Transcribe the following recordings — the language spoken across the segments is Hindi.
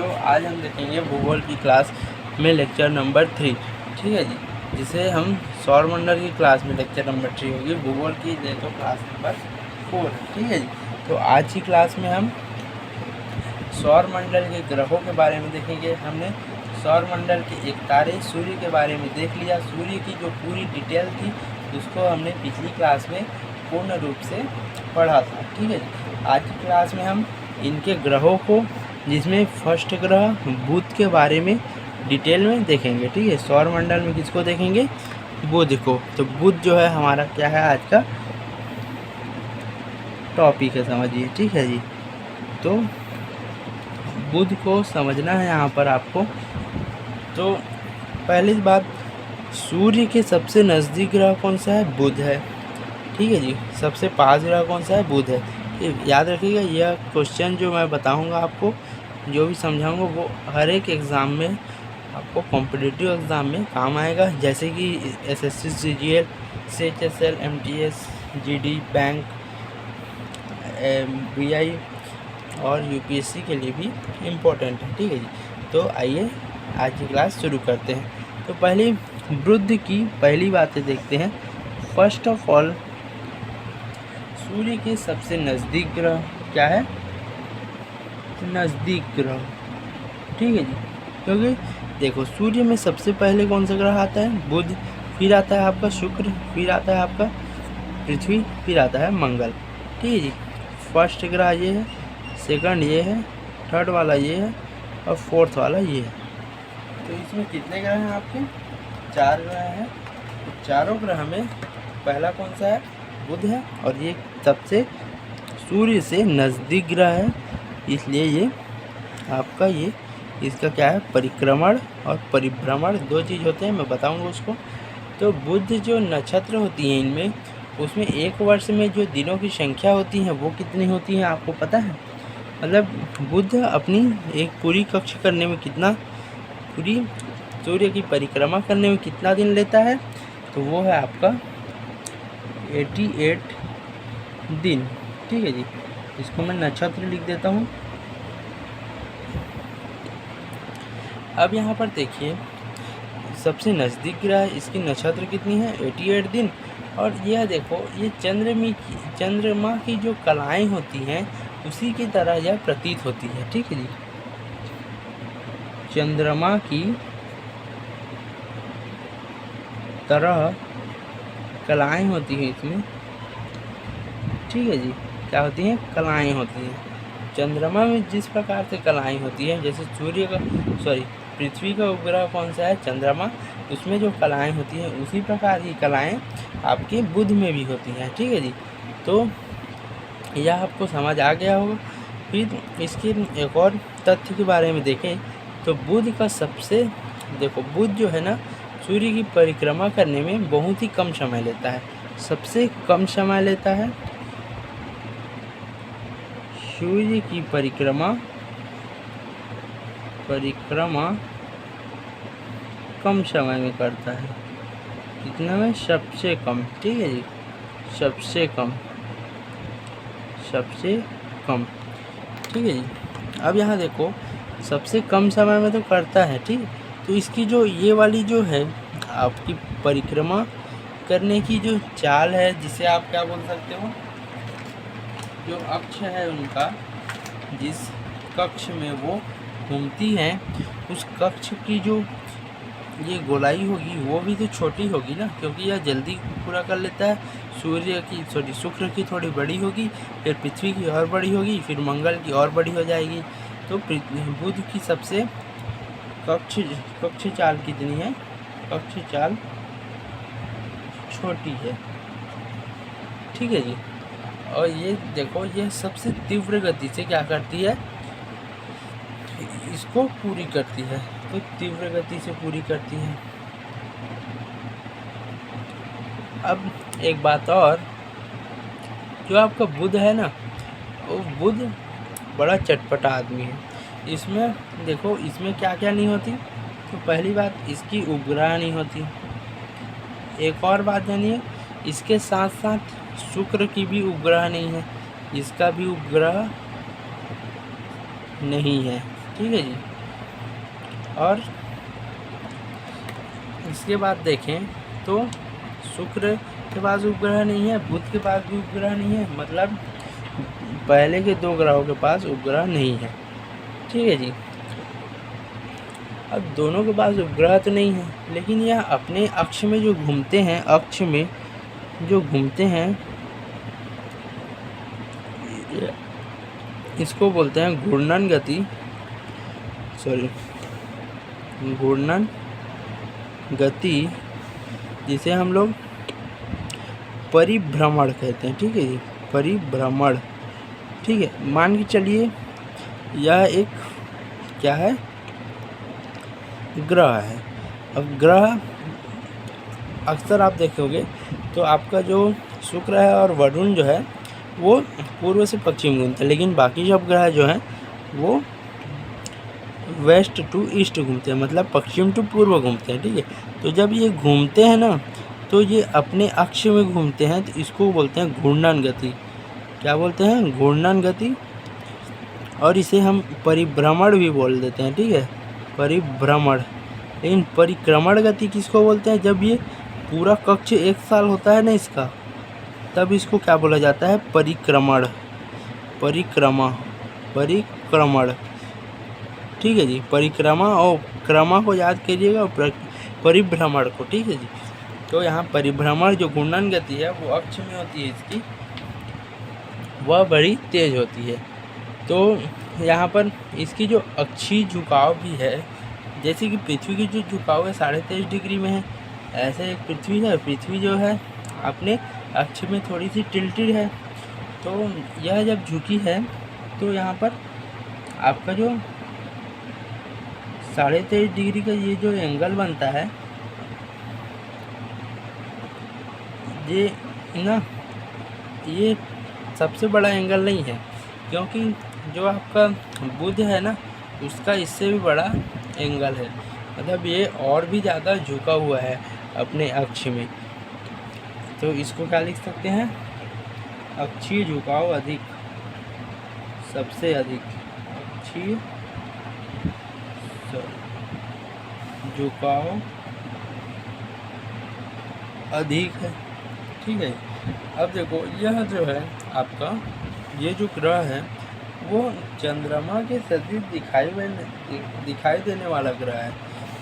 बच्चों, आज हम देखेंगे भूगोल की क्लास में लेक्चर नंबर 3। ठीक है जी, जिसे हम सौरमंडल की क्लास में लेक्चर नंबर 3 होगी। भूगोल की तो क्लास नंबर 4 है। ठीक है जी, तो आज की क्लास में हम सौरमंडल के ग्रहों के बारे में देखेंगे। हमने सौरमंडल के एक तारे सूर्य के बारे में देख लिया। सूर्य की जो पूरी डिटेल थी उसको हमने पिछली क्लास में पूर्ण रूप से पढ़ा था। ठीक है जी, आज की क्लास में हम इनके ग्रहों को, जिसमें फर्स्ट ग्रह बुध के बारे में डिटेल में देखेंगे। ठीक है, सौरमंडल में किसको देखेंगे? बुध को। तो बुध जो है हमारा क्या है आज का टॉपिक है, समझिए। ठीक है जी, तो बुध को समझना है यहाँ पर आपको। तो पहली बात, सूर्य के सबसे नज़दीक ग्रह कौन सा है? बुध है। ठीक है जी, सबसे पास ग्रह कौन सा है? बुध है। ये याद रखिएगा, यह क्वेश्चन जो मैं बताऊंगा आपको, जो भी समझाऊंगा, वो हर एक एग्ज़ाम में आपको कॉम्पिटिटिव एग्ज़ाम में काम आएगा। जैसे कि SSC, CGL, CHSL, MTS, GD, bank, BI और यूपीएससी के लिए भी इम्पोर्टेंट है। ठीक है जी, तो आइए आज की क्लास शुरू करते हैं। तो पहली बुध की पहली बातें देखते हैं। फर्स्ट ऑफ ऑल, सूर्य के सबसे नज़दीक ग्रह क्या है? नज़दीक ग्रह। ठीक है जी, क्योंकि देखो सूर्य में सबसे पहले कौन सा ग्रह आता है? बुध, फिर आता है आपका शुक्र, फिर आता है आपका पृथ्वी, फिर आता है मंगल। ठीक है जी, फर्स्ट ग्रह ये है, सेकंड ये है, थर्ड वाला ये है और फोर्थ वाला ये है। तो इसमें कितने ग्रह हैं आपके? 4 ग्रह हैं। तो चारों ग्रह में पहला कौन सा है? बुध है, और ये सबसे सूर्य से नज़दीक ग्रह है, इसलिए ये आपका ये इसका क्या है? परिक्रमण और परिभ्रमण, दो चीज़ होते हैं, मैं बताऊंगा उसको। तो बुध जो नक्षत्र होती हैं इनमें, उसमें एक वर्ष में जो दिनों की संख्या होती है वो कितनी होती है आपको पता है? मतलब बुध अपनी एक पूरी कक्ष करने में कितना, पूरी सूर्य की परिक्रमा करने में कितना दिन लेता है? तो वो है आपका 88 दिन। ठीक है जी, इसको मैं नक्षत्र लिख देता हूँ। अब यहाँ पर देखिए, सबसे नज़दीक ग्रह, इसकी नक्षत्र कितनी है? 88 दिन। और यह देखो, ये चंद्रमा की जो कलाएं होती हैं उसी की तरह यह प्रतीत होती है। ठीक है जी, चंद्रमा की तरह कलाएं होती हैं इसमें। ठीक है जी, क्या होती हैं? कलाएं होती हैं। चंद्रमा में जिस प्रकार से कलाएं होती हैं, जैसे पृथ्वी का उपग्रह कौन सा है? चंद्रमा। उसमें जो कलाएं होती हैं उसी प्रकार की कलाएं आपके बुध में भी होती हैं। ठीक है जी, तो यह आपको समझ आ गया होगा। फिर इसके एक और तथ्य के बारे में देखें तो बुध का सबसे, देखो बुध जो है ना, सूर्य की परिक्रमा करने में बहुत ही कम समय लेता है। सबसे कम समय लेता है सूर्य की परिक्रमा कम समय में करता है। कितना में? सबसे कम। ठीक है जी, सबसे कम। ठीक है जी, अब यहाँ देखो, सबसे कम समय में तो करता है। ठीक, तो इसकी जो ये वाली जो है आपकी परिक्रमा करने की जो चाल है, जिसे आप क्या बोल सकते हो, जो अक्ष है उनका, जिस कक्ष में वो घूमती हैं, उस कक्ष की जो ये गोलाई होगी वो भी तो छोटी होगी ना, क्योंकि यह जल्दी पूरा कर लेता है। शुक्र की थोड़ी बड़ी होगी, फिर पृथ्वी की और बड़ी होगी, फिर मंगल की और बड़ी हो जाएगी। तो बुध की सबसे कक्ष चाल कितनी है? कक्ष चाल छोटी है। ठीक है जी, और ये देखो, ये सबसे तीव्र गति से क्या करती है? इसको पूरी करती है। तो तीव्र गति से पूरी करती है। अब एक बात और, जो आपका बुध है ना, वो बुध बड़ा चटपटा आदमी है। इसमें देखो, इसमें क्या क्या नहीं होती। तो पहली बात, इसकी उपग्रह नहीं होती। एक और बात जानिए, इसके साथ साथ शुक्र की भी उपग्रह नहीं है, इसका भी उपग्रह नहीं है। ठीक है जी, और इसके बाद देखें तो शुक्र के पास उपग्रह नहीं है, बुध के पास भी उपग्रह नहीं है, मतलब पहले के 2 ग्रहों के पास उपग्रह नहीं है। ठीक है जी। अब दोनों के पास उपग्रह तो नहीं है, लेकिन यह अपने अक्ष में जो घूमते हैं, अक्ष में जो घूमते हैं, इसको बोलते हैं घूर्णन गति, घूर्णन गति, जिसे हम लोग परिभ्रमण कहते हैं। ठीक है जी, परिभ्रमण। ठीक है, मान के चलिए यह एक क्या है, ग्रह है। अब ग्रह अक्सर आप देखोगे तो आपका जो शुक्र है और वरुण जो है वो पूर्व से पश्चिम घूमते हैं, लेकिन बाकी सब ग्रह जो हैं वो वेस्ट टू ईस्ट घूमते हैं, मतलब पश्चिम टू पूर्व घूमते हैं। ठीक है, तो जब ये घूमते हैं ना तो ये अपने अक्ष में घूमते हैं, तो इसको बोलते हैं घूर्णन गति। क्या बोलते हैं? घूर्णन गति। और इसे हम परिभ्रमण भी बोल देते हैं। ठीक है, परिभ्रमण। लेकिन परिक्रमण गति किसको बोलते हैं? जब ये पूरा कक्ष 1 साल होता है ना इसका, तब इसको क्या बोला जाता है? परिक्रमण, परिक्रमण। ठीक है जी, परिक्रमा और क्रमा को याद करिएगा, परिभ्रमण को। ठीक है जी, तो यहाँ परिभ्रमण जो घूर्णन गति है वो अक्ष में होती है इसकी, वह बड़ी तेज होती है। तो यहाँ पर इसकी जो अक्षीय झुकाव भी है, जैसे कि पृथ्वी की जो झुकाव है 23.5 डिग्री में है, ऐसे एक पृथ्वी है, पृथ्वी जो है अपने अक्ष में थोड़ी सी टिल्टेड है। तो यह जब झुकी है तो यहाँ पर आपका जो 23.5 डिग्री का ये जो एंगल बनता है, ये ना ये सबसे बड़ा एंगल नहीं है, क्योंकि जो आपका बुध है ना उसका इससे भी बड़ा एंगल है, मतलब ये और भी ज़्यादा झुका हुआ है अपने अक्ष में। तो इसको क्या लिख सकते हैं? अक्षीय झुकाव अधिक, सबसे अधिक अक्षीय झुकाव अधिक है। ठीक है, अब देखो यह जो है आपका ये जो ग्रह है वो चंद्रमा के सदृश दिखाई देने वाला ग्रह है।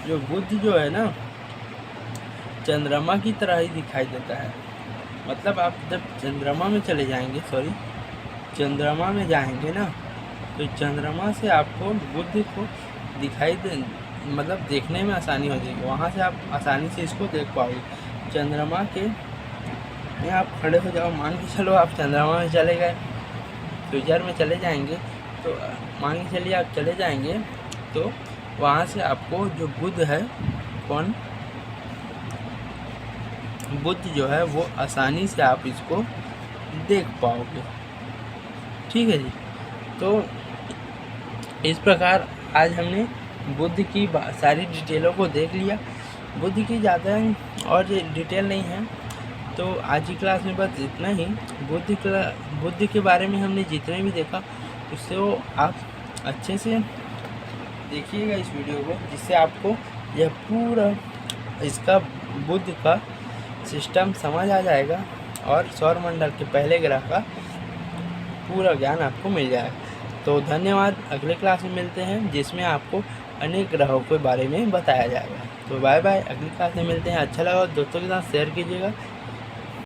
जो बुध जो है ना चंद्रमा की तरह ही दिखाई देता है। मतलब आप जब चंद्रमा में चले जाएंगे, चंद्रमा में जाएंगे ना, तो चंद्रमा से आपको बुध को मतलब देखने में आसानी हो जाएगी, वहाँ से आप आसानी से इसको देख पाओगे। चंद्रमा के में आप खड़े हो जाओ, मान के चलो आप चंद्रमा में चले गए, फ्यूचर में चले जाएंगे, तो मान के चलिए आप चले जाएंगे, तो वहाँ से आपको जो बुध है, बुध जो है वो आसानी से आप इसको देख पाओगे। ठीक है जी, तो इस प्रकार आज हमने बुध की सारी डिटेलों को देख लिया। बुध की ज़्यादा और डिटेल नहीं है, तो आज की क्लास में बस इतना ही। बुध के बारे में हमने जितने भी देखा उससे वो आप अच्छे से देखिएगा इस वीडियो को, जिससे आपको यह पूरा इसका बुध का सिस्टम समझ आ जाएगा और सौरमंडल के पहले ग्रह का पूरा ज्ञान आपको मिल जाएगा। तो धन्यवाद, अगले क्लास में मिलते हैं जिसमें आपको अनेक ग्रहों के बारे में बताया जाएगा। तो बाय बाय, अगली क्लास में मिलते हैं। अच्छा लगा दोस्तों के साथ शेयर कीजिएगा।